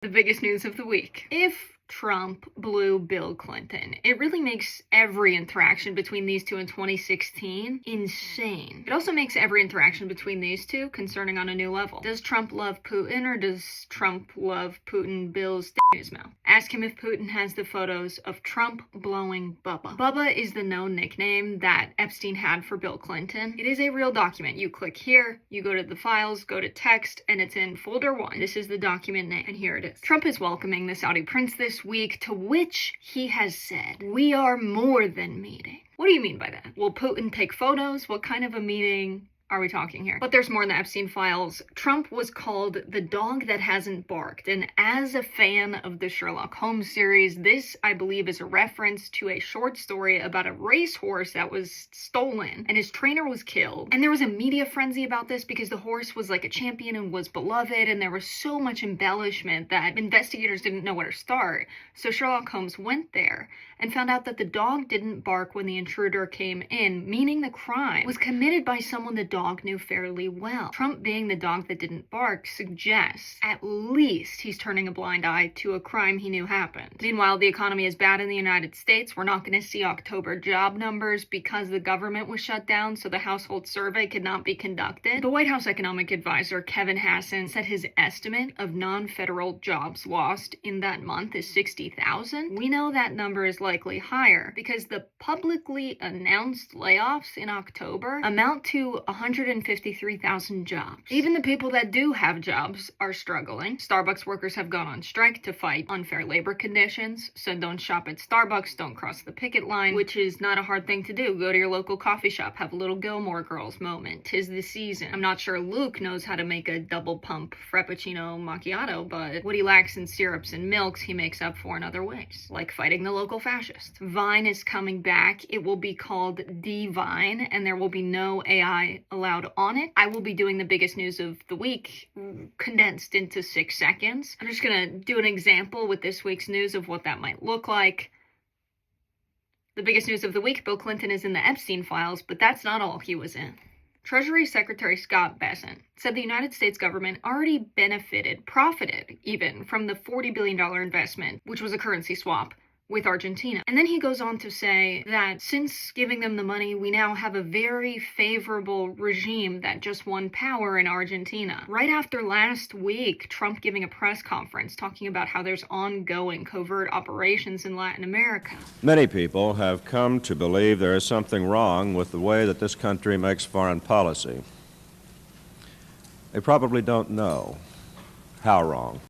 The biggest news of the week. If Trump blew Bill Clinton, it really makes every interaction between these two in 2016 insane. It also makes every interaction between these two concerning on a new level. Does Trump love Putin, or does Trump love Putin Bill's in his mouth? Ask him if Putin has the photos of Trump blowing Bubba. Bubba is the known nickname that Epstein had for Bill Clinton. It is a real document. You click here, you go to the files, go to text, and it's in folder 1. This is the document name, and here it is. Trump is welcoming the Saudi prince this week, to which he has said, "We are more than meeting." What do you mean by that? Will Putin take photos? What kind of a meeting are we talking here? But there's more in the Epstein files. Trump was called the dog that hasn't barked. And as a fan of the Sherlock Holmes series, this, I believe, is a reference to a short story about a racehorse that was stolen and his trainer was killed. And there was a media frenzy about this because the horse was like a champion and was beloved, and there was so much embellishment that investigators didn't know where to start. So Sherlock Holmes went there and found out that the dog didn't bark when the intruder came in, meaning the crime was committed by someone the dog knew fairly well. Trump being the dog that didn't bark suggests at least he's turning a blind eye to a crime he knew happened. Meanwhile, the economy is bad in the United States. We're not going to see October job numbers because the government was shut down, so the household survey could not be conducted. The White House economic advisor, Kevin Hassan, said his estimate of non-federal jobs lost in that month is 60,000. We know that number is likely higher because the publicly announced layoffs in October amount to 153,000 jobs. Even the people that do have jobs are struggling. Starbucks workers have gone on strike to fight unfair labor conditions, so don't shop at Starbucks, don't cross the picket line, which is not a hard thing to do. Go to your local coffee shop, have a little Gilmore Girls moment. 'Tis the season. I'm not sure Luke knows how to make a double pump frappuccino macchiato, but what he lacks in syrups and milks, he makes up for in other ways, like fighting the local fascists. Vine is coming back. It will be called D-Vine, and there will be no AI allowed on it. I will be doing the biggest news of the week condensed into 6 seconds. I'm just gonna do an example with this week's news of what that might look like. The biggest news of the week, Bill Clinton is in the Epstein files, but that's not all he was in. Treasury Secretary Scott Bessent said the United States government already profited even, from the $40 billion investment, which was a currency swap, with Argentina. And then he goes on to say that since giving them the money, we now have a very favorable regime that just won power in Argentina. Right after last week, Trump giving a press conference talking about how there's ongoing covert operations in Latin America. Many people have come to believe there is something wrong with the way that this country makes foreign policy. They probably don't know how wrong.